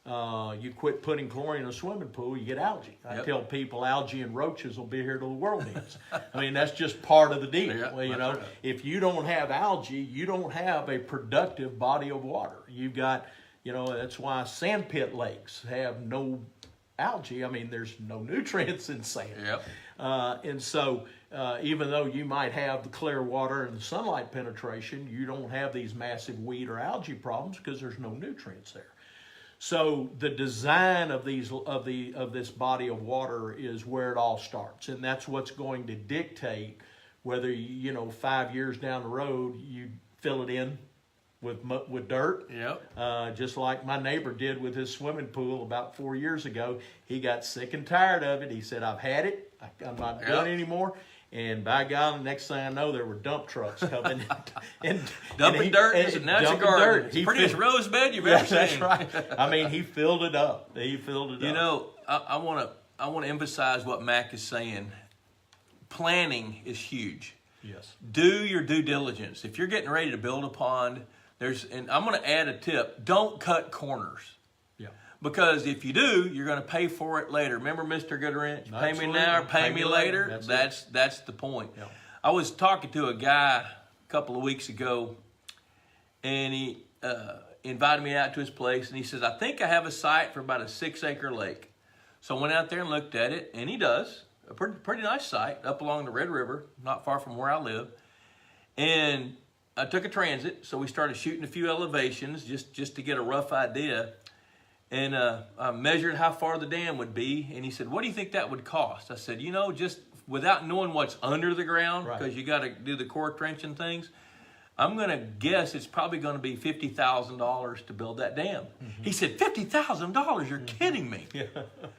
You quit putting chlorine in a swimming pool, you get algae. I Yep. tell people algae and roaches will be here till the world ends. I mean, that's just part of the deal. Yeah, Well, that's right. if you don't have algae, you don't have a productive body of water. You've got, that's why sandpit lakes have no algae. I mean, there's no nutrients in sand. Yep. And so even though you might have the clear water and the sunlight penetration, you don't have these massive weed or algae problems because there's no nutrients there. So the design of this body of water is where it all starts, and that's what's going to dictate whether 5 years down the road you fill it in with dirt. Yep. Just like my neighbor did with his swimming pool about 4 years ago. He got sick and tired of it. He said, "I've had it. I'm not doing it anymore." And by God, the next thing I know, there were dump trucks coming and Dumping dirt. Listen, that's a dumping garden. dirt. It's the prettiest rose bed you've ever seen. That's right. I mean, he filled it up. He filled it up. I want to emphasize what Mac is saying. Planning is huge. Yes. Do your due diligence. If you're getting ready to build a pond, and I'm going to add a tip: don't cut corners. Yeah. Because if you do, you're going to pay for it later. Remember, Mr. Goodwrench, pay me now or pay me later. That's the point. Yeah. I was talking to a guy a couple of weeks ago, and he invited me out to his place, and he says, "I think I have a site for about a 6-acre lake." So I went out there and looked at it, and he does. A pretty nice site up along the Red River, not far from where I live. And I took a transit, so we started shooting a few elevations just to get a rough idea. And I measured how far the dam would be, and he said, "What do you think that would cost?" I said, just without knowing what's under the ground, because you got to do the core trenching things, I'm going to guess it's probably going to be $50,000 to build that dam. Mm-hmm. He said, $50,000? You're kidding me. Yeah.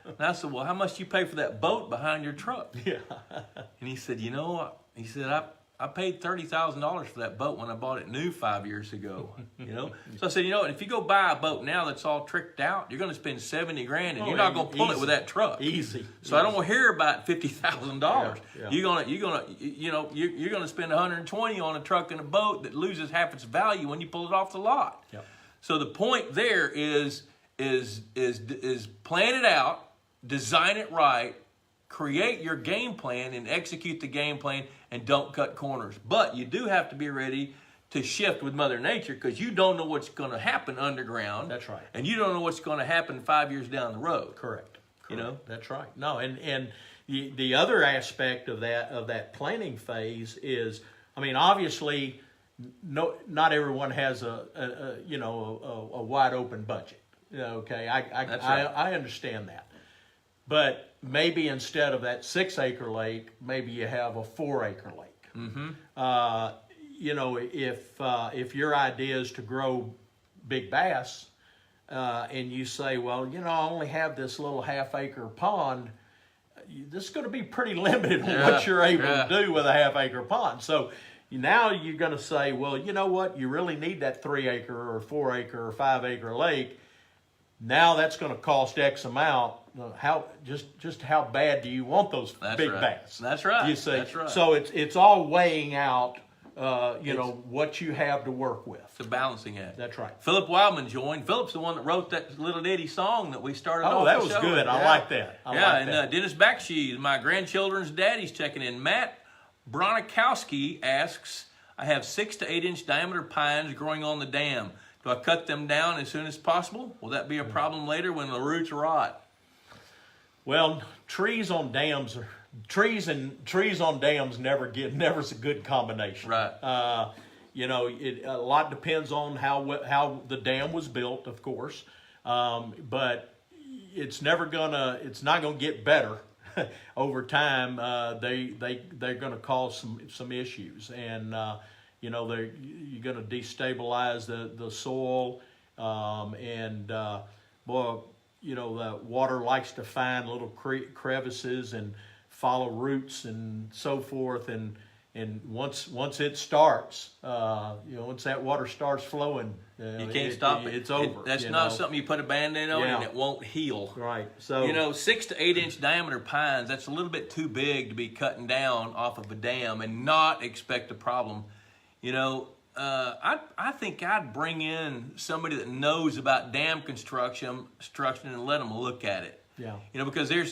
And I said, "Well, how much do you pay for that boat behind your truck?" Yeah. And he said, he said, I paid $30,000 for that boat when I bought it new 5 years ago. So I said, if you go buy a boat now that's all tricked out, you're going to spend $70,000, and you're not going to pull it with that truck. Easy. So I don't want to hear about $50,000. Yeah. You're gonna spend $120,000 on a truck and a boat that loses half its value when you pull it off the lot. Yep. So the point there is plan it out, design it right, create your game plan and execute the game plan, and don't cut corners. But you do have to be ready to shift with Mother Nature, because you don't know what's going to happen underground. That's right. And you don't know what's going to happen 5 years down the road. Correct. That's right. No, and the other aspect of that planning phase is, I mean, obviously, not everyone has a wide open budget. Okay, I understand that. But maybe instead of that 6-acre lake, maybe you have a 4-acre lake. Mm-hmm. If your idea is to grow big bass, and you say, well, I only have this little 1/2-acre pond, this is going to be pretty limited on what you're able to do with a 1/2-acre pond. So now you're going to say, well, you know what? You really need that 3-acre or 4-acre or 5-acre lake. Now that's going to cost X amount. How bad do you want those big bass? That's right. You see, that's right. So it's all weighing out, what you have to work with. It's a balancing act. That's right. Philip Wildman joined. Philip's the one that wrote that little ditty song that we started off Oh, that the was show good. with. I like that. Dennis Backshees, my grandchildren's daddy's checking in. Matt Bronikowski asks, "I have 6 to 8 inch diameter pines growing on the dam. Do I cut them down as soon as possible? Will that be a problem later when the roots rot?" Well, trees on dams never's a good combination. Right. A lot depends on how the dam was built, of course, but it's not gonna get better over time. They're gonna cause some issues, and you're going to destabilize the soil, the water likes to find little crevices and follow roots and so forth, and And once it starts, once that water starts flowing, you can't stop it. It's over. That's not something you put a Band-Aid on and it won't heal. Right. So 6 to 8 inch diameter pines, that's a little bit too big to be cutting down off of a dam and not expect a problem. I think I'd bring in somebody that knows about dam construction and let them look at it. Yeah. Because I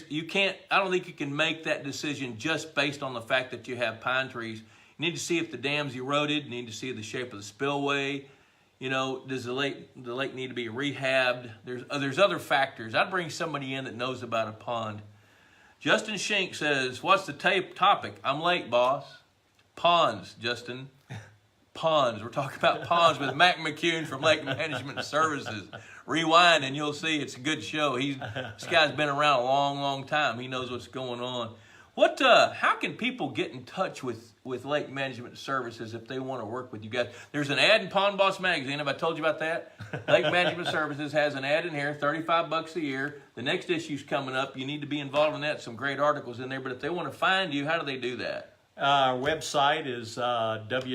don't think you can make that decision just based on the fact that you have pine trees. You need to see if the dam's eroded. You need to see the shape of the spillway. Does the lake need to be rehabbed? There's other factors. I'd bring somebody in that knows about a pond. Justin Shink says, what's the topic? I'm late, boss. Ponds, Justin. Ponds. We're talking about ponds with Mac McCune from Lake Management Services. Rewind and you'll see it's a good show. This guy's been around a long, long time. He knows what's going on. How can people get in touch with Lake Management Services if they want to work with you guys? There's an ad in Pond Boss Magazine. Have I told you about that? Lake Management Services has an ad in here, $35 a year. The next issue's coming up. You need to be involved in that. Some great articles in there. But if they want to find you, how do they do that? Our website is www.L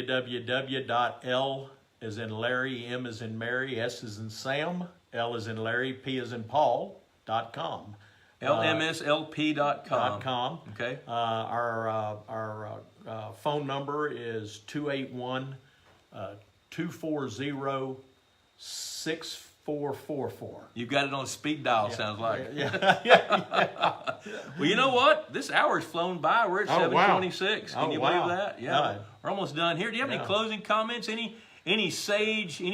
as in Larry, M as in Mary, S as in Sam, L as in Larry, P as in Paul.com. LMSLP.com. Okay. Our phone number is 281-240-6444. You've got it on speed dial, sounds like. Yeah. Well, you know what? This hour's flown by. We're at 7:26. Can you believe that? Yeah. We're almost done here. Do you have any closing comments? Any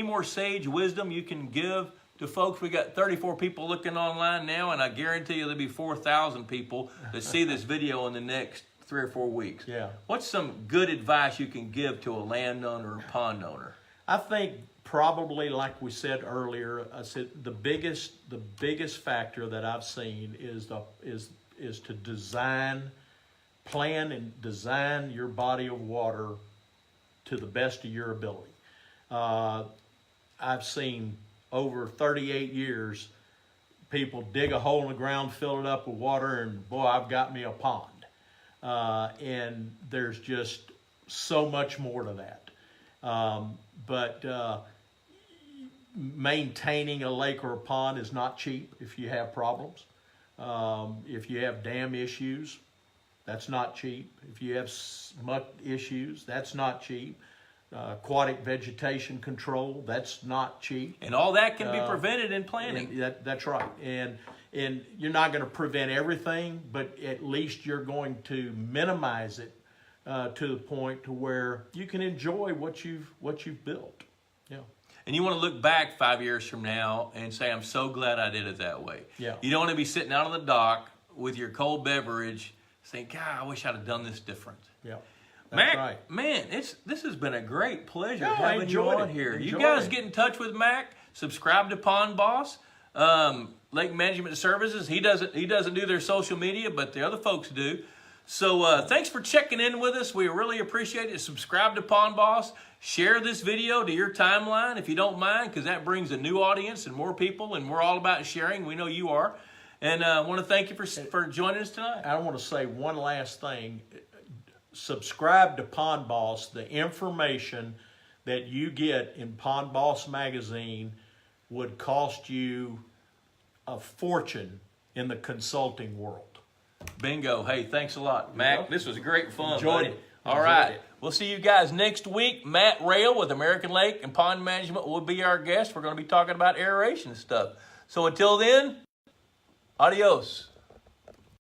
more sage wisdom you can give to folks? We got 34 people looking online now, and I guarantee you there'll be 4,000 people that see this video in the next 3 or 4 weeks. Yeah. What's some good advice you can give to a landowner or pond owner? I think probably, like we said earlier, the biggest factor that I've seen is to plan and design your body of water to the best of your ability. I've seen over 38 years people dig a hole in the ground, fill it up with water, and boy, I've got me a pond. And there's just so much more to that. But maintaining a lake or a pond is not cheap if you have problems. If you have dam issues, that's not cheap. If you have muck issues, that's not cheap. Aquatic vegetation control, that's not cheap. And all that can be prevented in planning. That's right. And you're not going to prevent everything, but at least you're going to minimize it to the point to where you can enjoy what you've built. Yeah. And you want to look back 5 years from now and say, I'm so glad I did it that way. Yeah. You don't want to be sitting out on the dock with your cold beverage saying, God, I wish I'd have done this different. Yeah. Mac, right. Man, this has been a great pleasure I having you on here. You guys get in touch with Mac. Subscribe to Pond Boss, Lake Management Services. He doesn't do their social media, but the other folks do. So thanks for checking in with us. We really appreciate it. Subscribe to Pond Boss. Share this video to your timeline if you don't mind, because that brings a new audience and more people, and we're all about sharing. We know you are. And I want to thank you for joining us tonight. I want to say one last thing. Subscribe to Pond Boss. The information that you get in Pond Boss magazine would cost you a fortune in the consulting world. Bingo. Hey, thanks a lot, Mac. This was great fun. Enjoyed it. All right. We'll see you guys next week. Matt Rail with American Lake and Pond Management will be our guest. We're going to be talking about aeration stuff. So until then, adios.